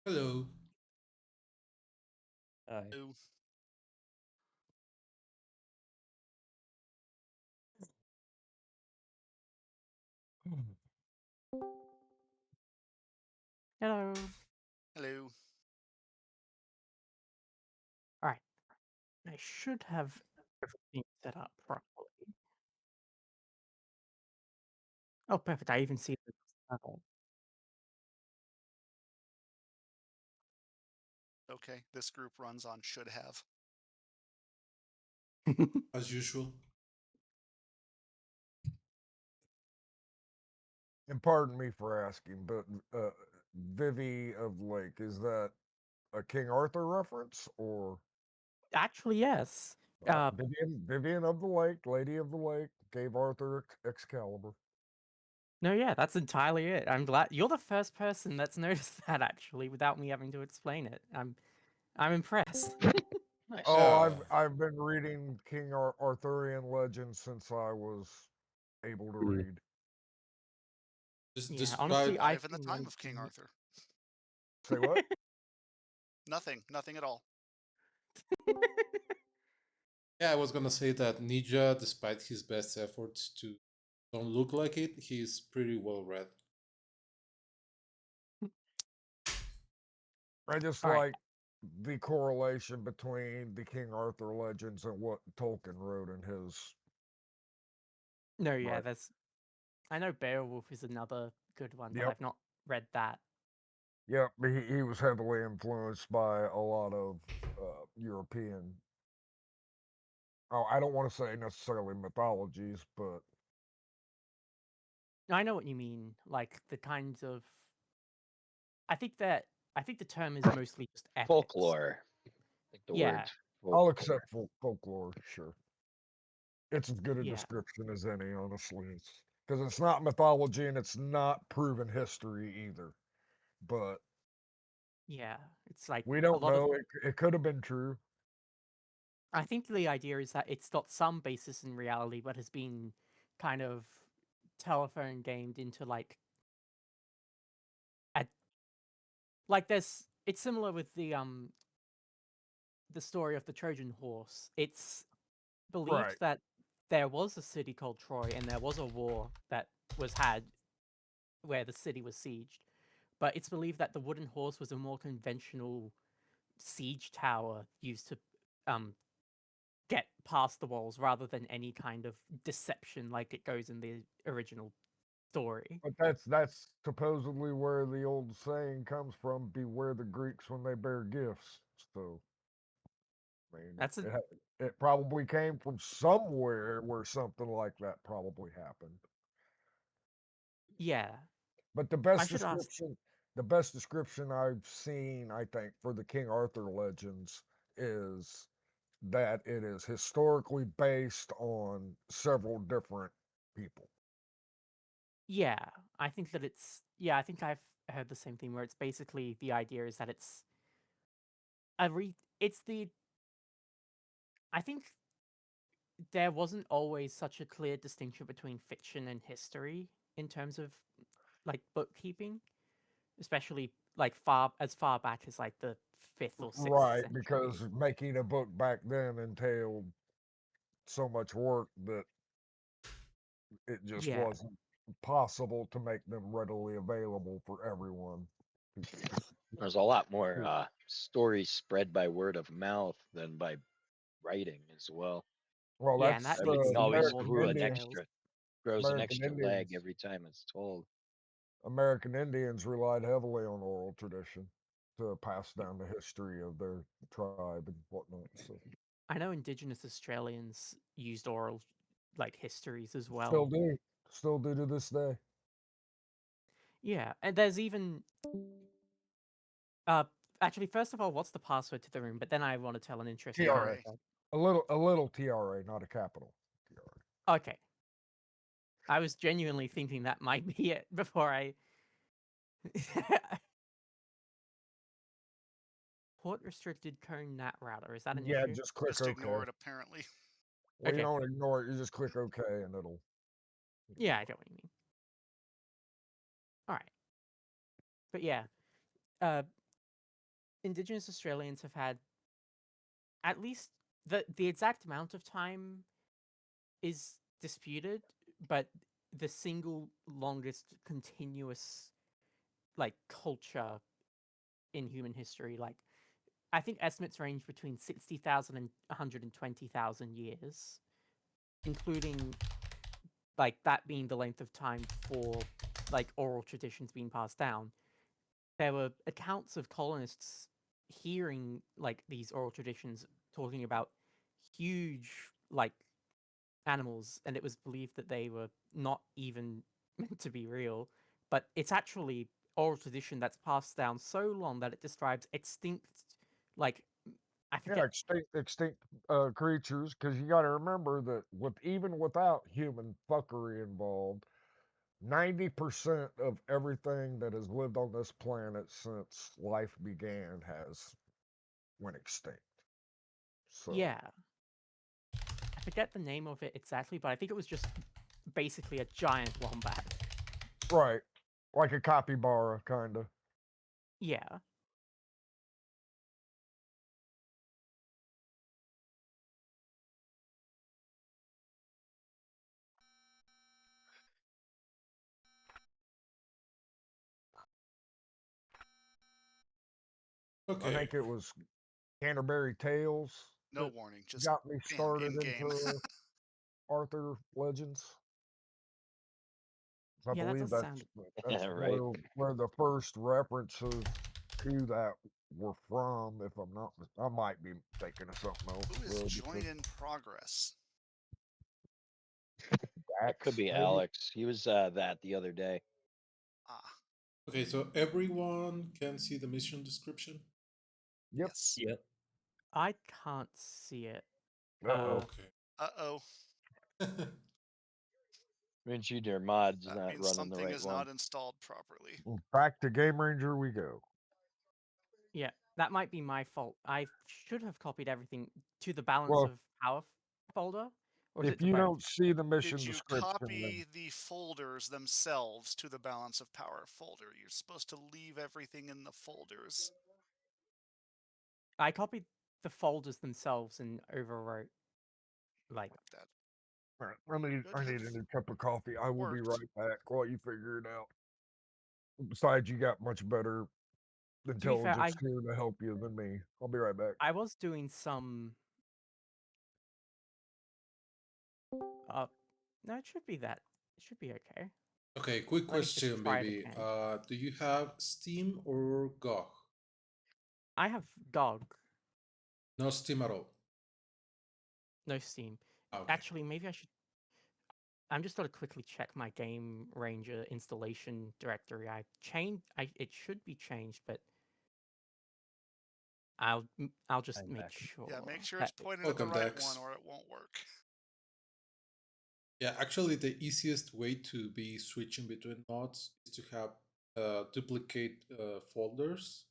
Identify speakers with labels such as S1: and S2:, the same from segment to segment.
S1: Hello.
S2: Hi.
S3: Ooh,
S4: Hello.
S3: hello.
S4: All right. I should have everything set up properly. Oh, perfect. I even see the level.
S3: Okay, this group runs on should have.
S1: As usual.
S2: And pardon me for asking, but Vivi of Lake, is that a King Arthur reference or
S4: Actually, yes. Uh,
S2: Vivian of the Lake, Lady of the Lake, gave Arthur Excalibur?
S4: no, yeah, that's entirely it. I'm glad you're the first person that's noticed that actually, without me having to explain it. I'm impressed.
S5: Nice.
S2: Oh,
S1: Yeah.
S2: I've been reading King Arthurian legends since I was able to read.
S4: Yeah, honestly,
S1: Despite
S3: Not
S4: I've
S3: even the
S4: been
S3: time of King
S4: wanting.
S3: Arthur.
S2: Say what?
S3: Nothing at all.
S1: yeah, I was gonna say that Ninja, despite his best efforts to don't look like it, he's pretty well read.
S2: I just
S4: All right.
S2: like the correlation between the King Arthur legends and what Tolkien wrote in his.
S4: No, yeah,
S2: Right.
S4: there's. I know Beowulf is another good one, but
S2: Yep.
S4: I've not read that.
S2: Yep. He was heavily influenced by a lot of European. Oh, I don't want to say necessarily mythologies, but
S4: I know what you mean. Like the kinds of. I think that I think the term is mostly just epics.
S5: Folklore. Like the word
S4: Yeah,
S2: I'll
S5: folklore.
S2: accept folklore. Sure, it's as good a
S4: yeah,
S2: description as any, honestly. It's because it's not mythology and it's not proven history either. But
S4: yeah. It's like
S2: we
S4: a
S2: don't
S4: lot of.
S2: know. It could have been true.
S4: I think the idea is that it's got some basis in reality, but has been kind of telephone gamed into a, like there's. It's similar with the story of the Trojan horse. It's believed
S2: Right.
S4: that there was a city called Troy, and there was a war that was had where the city was sieged. But it's believed that the wooden horse was a more conventional siege tower used to um, get past the walls rather than any kind of deception like it goes in the original story.
S2: But that's supposedly where the old saying comes from: "Beware the Greeks when they bear gifts." So, I mean,
S4: That's a
S2: it probably came from somewhere where something like that probably happened.
S4: yeah.
S2: But
S4: I should ask.
S2: the best description I've seen, I think, for the King Arthur legends is that it is historically based on several different people.
S4: Yeah, I think that it's yeah. I think I've heard the same thing where it's basically the idea is that it's a re. It's the I think there wasn't always such a clear distinction between fiction and history in terms of like bookkeeping, especially like far back as like the fifth or sixth
S2: Right,
S4: century.
S2: because making a book back then entailed so much work that it just
S4: Yeah,
S2: wasn't possible to make them readily available for everyone.
S5: There's a lot more
S2: Who-
S5: stories spread by word of mouth than by writing as well.
S2: Well,
S4: yeah, and
S2: that's
S4: that
S5: Everything
S4: leads to
S5: always
S4: more
S2: American
S5: grew
S2: Indians.
S4: details.
S5: grows an
S2: American
S5: extra leg
S2: Indians.
S5: every time it's told.
S2: American Indians relied heavily on oral tradition to pass down the history of their tribe and whatnot. So
S4: I know Indigenous Australians used oral like histories as
S2: still
S4: well.
S2: do, still do to this day.
S4: Yeah, and there's even uh actually first of all, what's the password to the room? But then I want to tell an interesting
S2: TRA,
S3: TRA.
S4: anecdote.
S2: a little TRA, not a capital TRA.
S4: Okay, I was genuinely thinking that might be it before I. Port restricted cone nat router. Is that an
S2: Yeah,
S4: issue?
S2: just click
S3: Just
S2: OK.
S3: ignore it, apparently.
S2: Well, you
S4: Okay.
S2: don't ignore it. You just click OK, and it'll
S4: Yeah, I
S2: work.
S4: get what you mean. All right. But yeah, uh, Indigenous Australians have had at least the exact amount of time is disputed, but the single longest continuous like culture in human history, like I think estimates range between 60,000 and 120,000 years, including like that being the length of time for like oral traditions being passed down. There were accounts of colonists hearing like these oral traditions talking about huge like animals, and it was believed that they were not even meant to be real, but it's actually oral tradition that's passed down so long that it describes extinct like I
S2: Yeah,
S4: forget.
S2: extinct creatures. Because you got to remember that even without human fuckery involved, 90% of everything that has lived on this planet since life began has went extinct. So
S4: Yeah, I forget the name of it exactly, but I think it was just basically a giant wombat.
S2: right, like a capybara, kind of.
S4: Yeah.
S2: I
S1: Okay.
S2: think it was Canterbury Tales
S3: No
S2: that
S3: warning, just
S2: got me
S3: bam,
S2: started
S3: in game.
S2: into Arthur Legends. I
S4: Yeah, that
S2: believe
S4: does sound.
S2: that's
S5: Right.
S2: where the first references to that were from. If I'm not, I might be thinking of something else.
S3: Who is
S2: Though,
S3: join
S2: because
S3: in progress?
S5: That could
S2: Dax,
S5: be
S2: maybe.
S5: Alex. He was that the other day.
S3: Ah,
S1: Okay, so everyone can see the mission description?
S2: Yep.
S3: yes.
S6: Yep.
S4: I can't see it.
S2: Uh-oh.
S1: Okay.
S3: Uh-oh.
S5: Means you, dear mod's
S3: That
S5: not
S3: means
S5: running the
S3: something
S5: right
S3: is
S5: one.
S3: not installed properly.
S2: Back to Game Ranger we go.
S4: Yeah, that might be my fault. I should have copied everything to the balance
S2: Well,
S4: of power folder, or is it
S2: if
S4: to
S2: you
S4: both?
S2: don't see the mission
S3: Did you
S2: description, then
S3: copy the folders themselves to the balance of power folder? You're supposed to leave everything in the folders.
S4: I copied the folders themselves and overwrote like.
S3: Like that.
S2: all right,
S3: Could
S2: I need
S3: have
S2: a new cup of coffee. I will be
S3: worked.
S2: right back while you figure it out. Besides, you got much better
S4: To be fair,
S2: intelligence here to help you than me. I'll be right back.
S4: I was doing some. No, it should be that. It should be okay.
S1: Okay, quick
S4: Let me just
S1: question,
S4: try it
S1: maybe.
S4: again.
S1: Do you have Steam or GOG?
S4: I have GOG,
S1: No Steam at all.
S4: no Steam.
S1: Okay.
S4: Actually, maybe I should. I'm just gonna quickly check my Game Ranger installation directory. I changed. It should be changed, but I'll just
S6: I'm
S4: make
S6: back.
S4: sure.
S3: Yeah, make sure
S4: that
S3: it's pointed at the
S1: Welcome,
S3: right
S1: Dex.
S3: one or it won't work.
S1: Yeah, actually, the easiest way to be switching between mods is to have duplicate folders.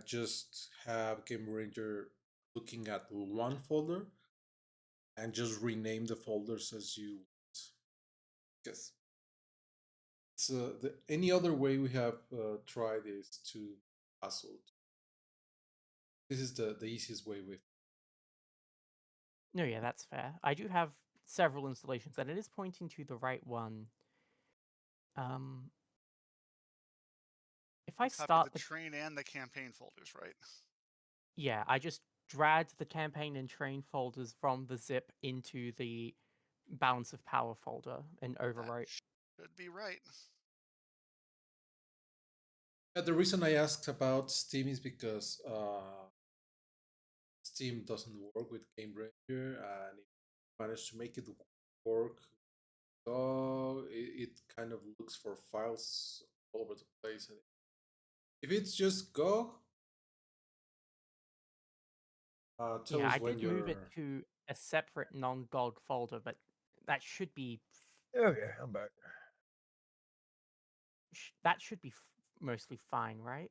S1: Just have Game Ranger looking at one folder and just rename the folders as you want. Because any other way we have tried is too puzzled. This is the easiest way with.
S4: No, yeah, that's fair. I do have several installations, and it is pointing to the right one. If I
S3: Copy
S4: start
S3: the
S4: the
S3: train and the campaign folders, right?
S4: yeah, I just dragged the campaign and train folders from the zip into the balance of power folder and
S3: That
S4: overwrote.
S3: should be right.
S1: The reason I asked about Steam is because Steam doesn't work with Game Ranger, and if you manage to make it work, it kind of looks for files all over the place. And if it's just Go, tell
S4: Yeah,
S1: us
S4: I
S1: when
S4: did move it
S1: you're.
S4: to a separate non-GOG folder, but that should be
S2: Okay, I'm back.
S4: that should be mostly fine, right?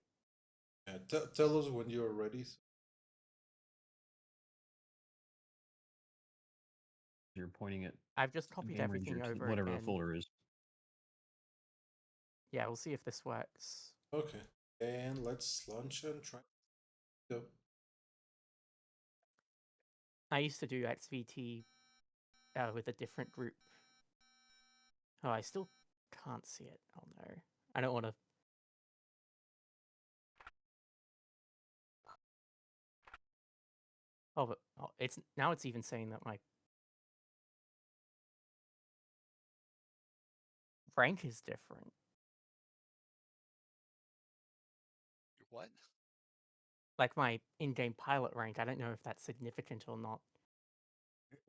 S1: Tell us when you're ready.
S6: You're pointing at
S4: I've just copied
S6: Game Ranger
S4: everything
S6: to
S4: over
S6: whatever the
S4: again.
S6: folder is.
S4: Yeah, we'll see if this works.
S1: Okay. And let's launch and try. Go.
S4: I used to do XVT with a different group. Oh, I still can't see it. Oh no. I don't want to. Oh, but it's now it's even saying that my rank is different.
S3: What?
S4: Like my in-game pilot rank. I don't know if that's significant or not.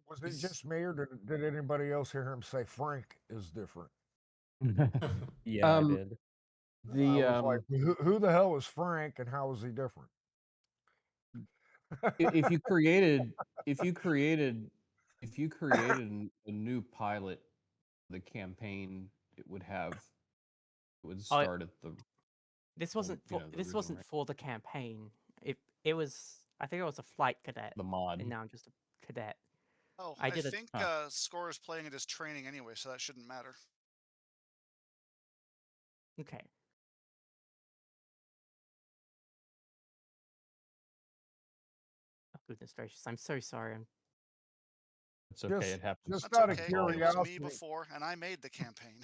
S2: Was it just me, or did anybody else hear him say Frank is different?
S6: Yeah, I
S7: Um,
S6: did.
S2: I
S6: The
S2: was like, who the hell is Frank, and how is he different?
S6: if you created if you created if you created a new pilot, the campaign it would
S4: Oh,
S6: start at the
S4: this
S6: well,
S4: wasn't
S6: you
S4: for
S6: know, the
S4: this
S6: original
S4: wasn't
S6: rank,
S4: for the campaign. It was I think I was a flight cadet,
S6: the mod.
S4: and now I'm just a cadet.
S3: Oh,
S4: I
S3: I
S4: did a
S3: think Score is playing it as training anyway, so that shouldn't matter.
S4: okay. Oh, goodness gracious! I'm so sorry.
S6: It's okay.
S2: Just,
S6: It happens.
S2: just
S3: That's
S2: out of
S3: okay. It was me
S2: curiosity,
S3: before, and I made the campaign.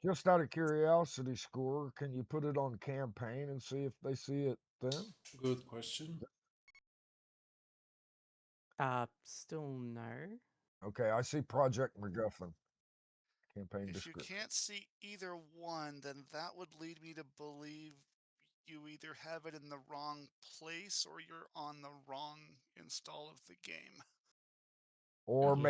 S2: just out of curiosity, Score, can you put it on campaign and see if they see it then?
S1: Good question.
S4: Still no.
S2: Okay, I see Project MacGuffin. Campaign
S3: If you
S2: description.
S3: can't see either one, then that would lead me to believe you either have it in the wrong place or you're on the wrong install of the game.
S2: Or
S4: Yeah.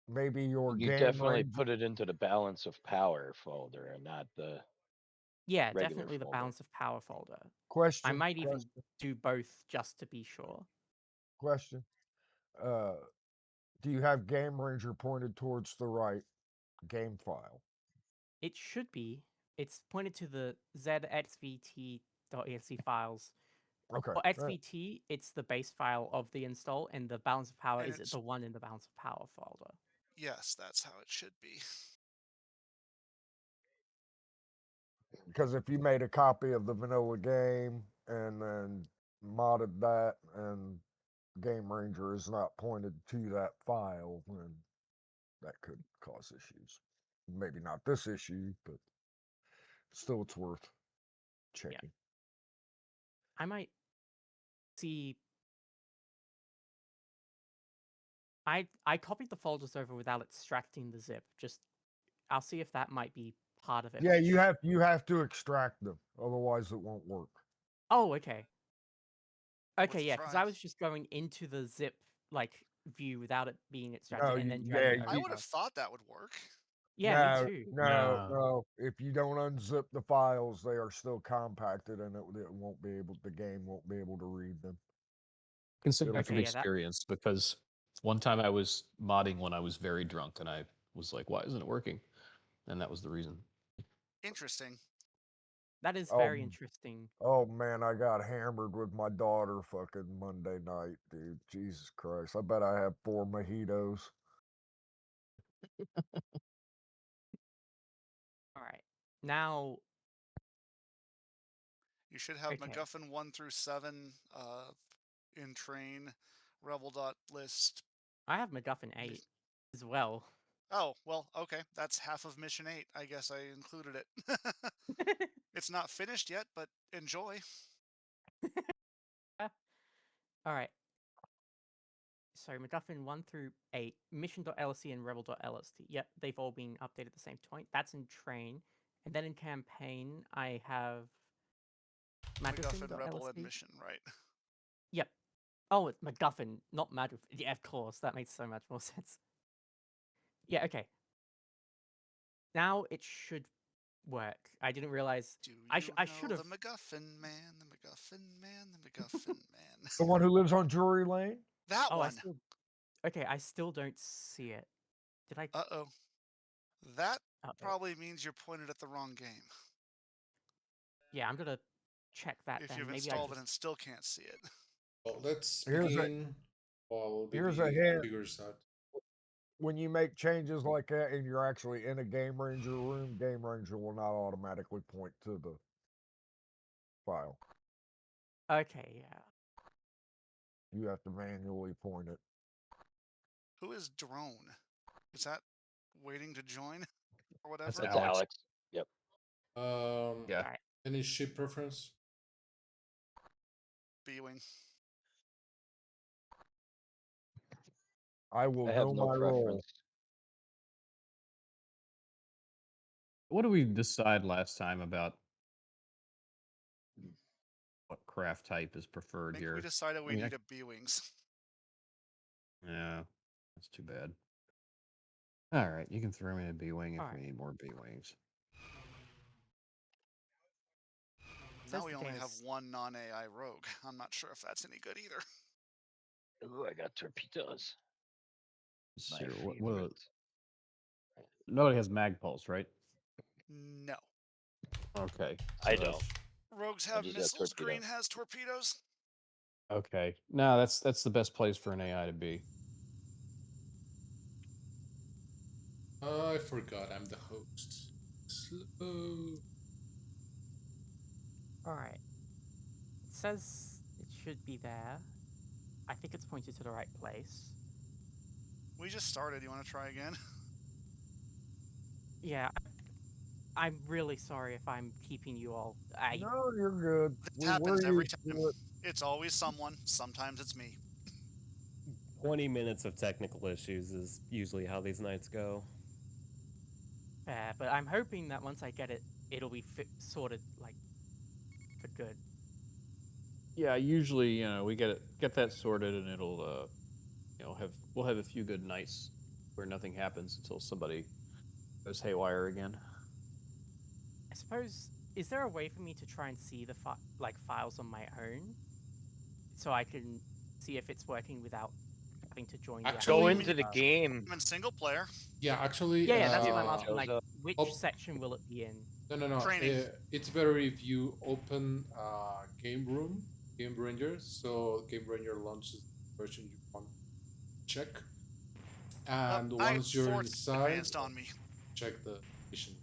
S2: maybe your
S5: You
S2: game
S5: definitely
S2: range.
S5: put it into the balance of power folder and not the
S4: Yeah,
S5: regular
S4: definitely the
S5: folder.
S4: balance of power folder. I
S2: Question.
S4: might even do both just to be sure.
S2: Question. Do you have Game Ranger pointed towards the right game file?
S4: It should be. It's pointed to the zxvt.exe files.
S2: Okay.
S4: For XVT, it's the base file of the install, and the balance of power
S3: And
S4: is
S3: it's
S4: the one in the balance of power folder.
S3: yes, that's how it should be.
S2: Because if you made a copy of the vanilla game and then modded that, and Game Ranger is not pointed to that file, then that could cause issues. Maybe not this issue, but still it's worth checking.
S4: I might see. I copied the folders over without extracting the zip. Just I'll see if that might be part of it.
S2: Yeah, you have to extract them, otherwise it won't work.
S4: Oh, okay. Okay,
S3: Worth a
S4: yeah, because
S3: try.
S4: I was just going into the zip like view without it being extracted,
S2: No,
S4: and then
S2: yeah,
S4: dragging it
S3: I would
S4: over.
S3: have thought that would work.
S4: Yeah, me
S2: no,
S4: too.
S2: no. If you don't unzip the files, they are still compacted, and it won't be able. The game won't be able to read them.
S6: Can say
S2: It'll
S6: that from
S4: Okay, yeah, that
S6: experience because one time I was modding when I was very drunk and I was like, why isn't it working? And that was the reason.
S3: Interesting.
S4: that is
S2: Oh,
S4: very interesting.
S2: oh man, I got hammered with my daughter fucking Monday night, dude. Jesus Christ. I bet I have 4 mojitos.
S4: All right, now
S3: You should have
S4: okay,
S3: MacGuffin 1 through 7 in train, rebel.list.
S4: I have MacGuffin 8 as well.
S3: Oh, well, okay. That's half of mission 8. I guess I included it. It's not finished yet, but enjoy.
S4: All right. So MacGuffin 1 through 8, mission.lsc and rebel.lst. Yep, they've all been updated at the same point. That's in train. And then in campaign, I have
S3: MacGuffin, Rebel, and
S4: Madison.lsd.
S3: mission, right?
S4: Yep. Oh, it's MacGuffin, not Madriff. Yeah, of course. That makes so much more sense. Yeah, okay. Now it should work. I didn't realize.
S3: Do you
S4: I should
S3: know
S4: have.
S3: the MacGuffin man, the MacGuffin man, the MacGuffin man?
S2: The one who lives on Drury Lane?
S3: That
S4: Oh, I
S3: one.
S4: still. Okay, I still don't see it. Did I?
S3: Uh-oh. That
S4: Uh-oh.
S3: probably means you're pointed at the wrong game.
S4: Yeah, I'm gonna check that
S3: If
S4: then.
S3: you've
S4: Maybe I
S3: installed
S4: just.
S3: it and still can't see it.
S1: Well, let's
S2: Here's a
S1: begin while
S2: here's a
S1: BB
S2: hint.
S1: figures out.
S2: When you make changes like that and you're actually in a Game Ranger room, Game Ranger will not automatically point to the file.
S4: Okay, yeah.
S2: You have to manually point it.
S3: Who is drone? Is that waiting to join or whatever?
S6: That's
S5: That's
S6: Alex.
S5: Alex. Yep.
S6: Yeah.
S4: Alright.
S1: Any ship preference?
S3: B-wing.
S2: I will
S5: I have
S2: know
S5: no
S2: my role.
S5: preference.
S6: What did we decide last time about what craft type is
S3: I
S6: preferred
S3: think
S6: here?
S3: we decided we
S6: mean,
S3: need a B-wings.
S6: Yeah, that's too bad. All right, you can throw me a B-wing if
S4: Alright.
S6: we need more B-wings.
S4: Says
S3: Now
S4: the
S3: we only
S4: game
S3: have
S4: is
S3: one non-AI rogue. I'm not sure if that's any good either.
S5: Ooh, I got torpedoes.
S6: Let's
S5: My
S6: see here,
S5: favorite.
S6: nobody has mag pulse, right?
S3: No.
S6: Okay.
S5: I
S6: so
S5: don't.
S3: Rogues
S5: I
S3: have
S5: just got
S3: missiles. Green
S5: torpedoes.
S3: has torpedoes.
S6: Okay. No, that's the best place for an AI to be.
S1: I forgot I'm the host. Slow.
S4: alright. It says it should be there. I think it's pointed to the right place.
S3: We just started. You want to try again?
S4: Yeah, I'm really sorry if I'm keeping you all.
S2: No, you're good.
S3: This happens
S2: We're
S3: every
S2: used
S3: time.
S2: to it.
S3: It's always someone. Sometimes it's me.
S7: 20 minutes of technical issues is usually how these nights go.
S4: But I'm hoping that once I get it, it'll be sorted like for good.
S6: Yeah, usually, we get that sorted, and it'll, we'll have a few good nights where nothing happens until somebody goes haywire again.
S4: I suppose, is there a way for me to try and see the files on my own, so I can see if it's working without having to join the
S1: Actually-
S5: Go
S1: Actually-
S5: into the game.
S3: I'm in single player.
S1: Yeah, actually.
S4: Yeah, that's what I'm
S5: Yeah.
S4: asking. Like,
S5: Shows up.
S4: which
S1: Oh.
S4: section will it be in?
S1: No.
S3: Training.
S1: It's better if you open Game Room, Game Ranger, so Game Ranger launches the version you want to check. And
S3: I
S1: once you're
S3: fourth
S1: inside,
S3: advanced on me.
S1: check the mission.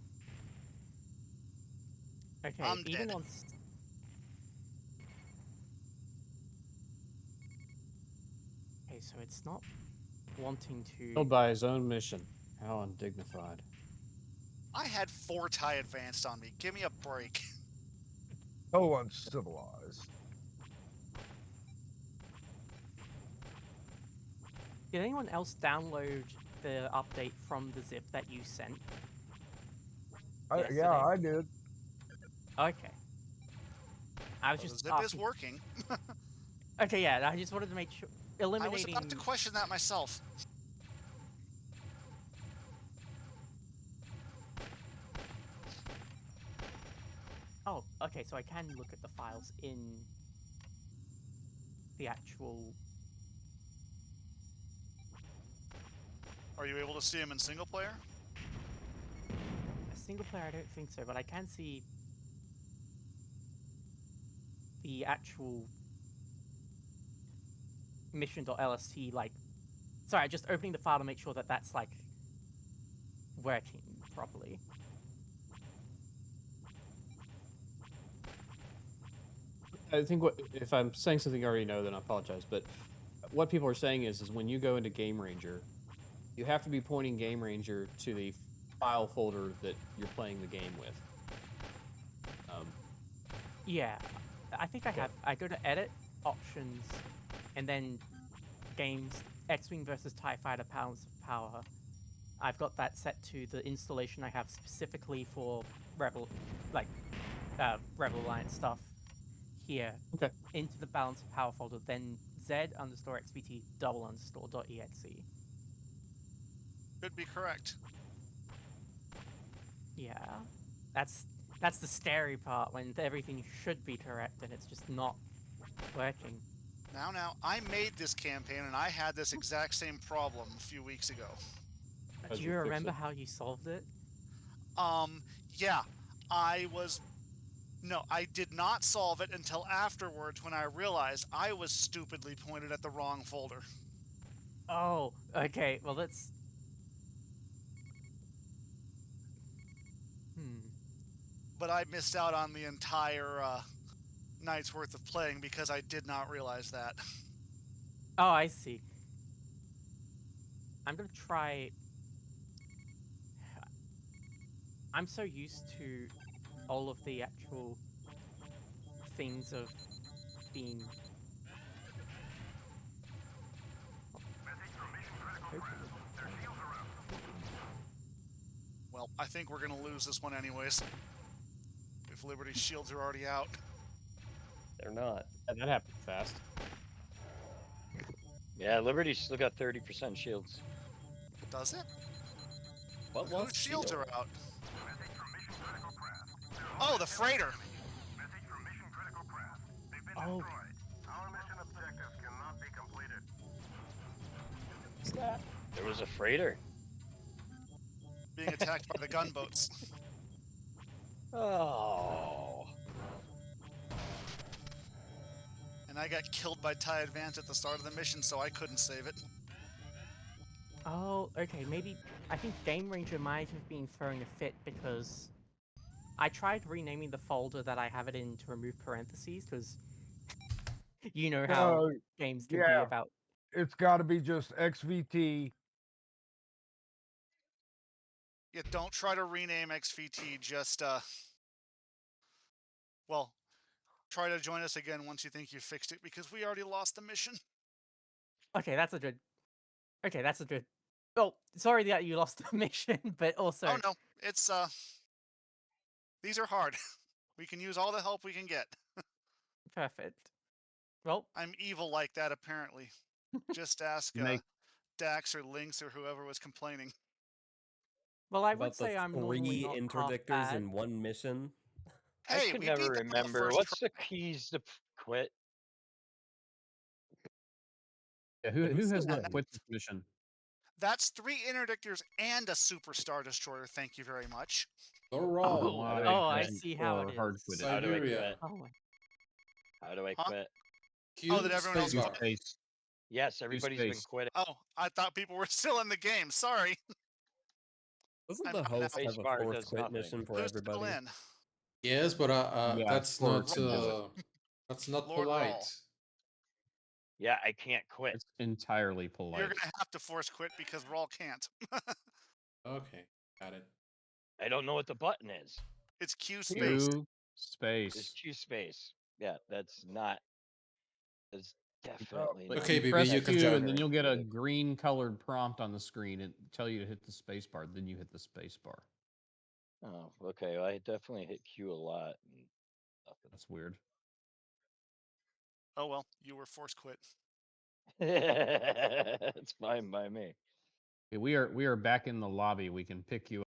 S4: Okay,
S3: I'm
S4: even
S3: dead.
S4: on. Okay, so it's not wanting to.
S6: Killed by his own mission. How undignified.
S3: I had 4 tie advanced on me. Give me a break.
S2: So uncivilized.
S4: Did anyone else download the update from the zip that you sent?
S2: Yeah,
S4: yesterday?
S2: I did.
S4: Okay. I was
S3: Well, the
S4: just
S3: zip is
S4: asking.
S3: working.
S4: Okay, yeah, I just wanted to make sure.
S3: I was
S4: Eliminating.
S3: about to question that myself.
S4: Oh, okay, so I can look at the files in the actual.
S3: Are you able to see him in single player?
S4: A single player, I don't think so, but I can see the actual mission.lst, like. Sorry, just opening the file to make sure that that's, like, working properly.
S6: I think if I'm saying something you already know, then I apologize. But what people are saying is when you go into Game Ranger, you have to be pointing Game Ranger to the file folder that you're playing the game with.
S4: Yeah, I think I
S6: Okay.
S4: have. I go to Edit, Options, and then Games, X-Wing versus TIE Fighter, Balance of Power. I've got that set to the installation I have specifically for Rebel, like, Rebel Alliance stuff here.
S6: Okay.
S4: Into the Balance of Power folder, then Z_XVT _.exe.
S3: Could be correct.
S4: Yeah, that's the scary part when everything should be correct and it's just not working.
S3: Now, I made this campaign and I had this exact same problem a few weeks ago.
S6: How'd
S4: Do
S6: you
S4: you
S6: fix
S4: remember
S6: it?
S4: how you solved it?
S3: Yeah, No, I did not solve it until afterwards when I realized I was stupidly pointed at the wrong folder.
S4: Oh, okay. Well, that's.
S3: But I missed out on the entire nights worth of playing because I did not realize that.
S4: Oh, I see. I'm gonna try. I'm so used to all of the actual things of being opening freaking.
S3: Well, I think we're gonna lose this one anyways. If Liberty's shields are already out.
S7: They're not.
S6: Yeah, that happened fast.
S5: Yeah, Liberty's still got 30% shields.
S3: Does it?
S7: What
S3: Whose
S7: lost
S3: shields
S7: shield?
S3: are out? Oh, the freighter!
S4: Oh,
S6: What's that?
S5: There was a freighter.
S3: Being attacked by the gunboats.
S5: Oh.
S3: And I got killed by TIE Advance at the start of the mission, so I couldn't save it.
S4: oh, okay. Maybe I think Game Ranger might have been throwing a fit because I tried renaming the folder that I have it in to remove parentheses because you know how games can be
S2: yeah.
S4: about.
S2: It's got to be just XVT.
S3: Yeah, don't try to rename XVT, just, well, try to join us again once you think you fixed it, because we already lost the mission.
S4: Okay, that's a good. Okay, that's a good. Oh, sorry that you lost the mission, but also.
S3: Oh no, it's, these are hard. We can use all the help we can get.
S4: Perfect. Well,
S3: I'm evil like that, apparently. Just ask,
S6: Make
S3: Dax or Lynx or whoever was complaining.
S4: well, I would
S7: About the
S4: say I'm normally
S7: 3
S4: not half
S7: interdictors
S4: bad.
S7: in one mission.
S5: I
S3: Hey,
S5: could
S3: we
S5: never
S3: beat them on the
S5: remember.
S3: first
S5: What's the
S3: try.
S5: keys to quit?
S6: yeah,
S7: It
S6: who
S7: was
S6: has
S7: the
S6: not
S7: one.
S6: quit this mission?
S3: That's 3 interdictors and a super star destroyer. Thank you very much.
S1: Doral,
S5: How do
S4: Oh, I
S5: quit?
S4: see how it
S6: Or hard
S4: is.
S6: quit it.
S5: How do I
S1: Siberia.
S5: quit?
S4: Oh,
S5: How do I
S3: Huh?
S5: quit?
S1: Q
S3: that everyone else
S1: spacebar.
S3: quit?
S6: Space.
S5: Yes, everybody's been
S6: space.
S5: quitting.
S3: Oh, I thought people were still in the game. Sorry.
S7: Doesn't
S3: I'm
S7: the
S3: out now.
S7: host have a
S5: Spacebar
S7: forced
S5: does
S7: quit
S5: nothing.
S7: mission for
S3: Who's still
S7: everybody?
S3: in?
S1: Yes, but
S6: Yeah, Scorch can do it.
S1: that's not
S3: Lord
S1: polite.
S3: Rawl.
S5: Yeah, I can't quit.
S6: It's entirely
S3: You're
S6: polite.
S3: gonna have to force quit because Rawl can't.
S1: Okay, got it.
S5: I don't know what the button is.
S3: It's Q space.
S6: Q
S5: It's
S6: space.
S5: Q space. Yeah, that's not. That's definitely
S6: Like,
S5: not.
S1: Okay,
S6: you
S1: BB,
S6: press
S1: you can
S6: Q
S1: join.
S6: and then you'll get a green colored prompt on the screen and tell you to hit the space bar. Then you hit the space bar.
S5: Oh, okay. Well, I definitely hit Q a lot. And nothing.
S6: That's weird.
S3: Oh well, you were force quit.
S5: It's fine by me.
S6: Okay, we are back in the lobby. We can pick you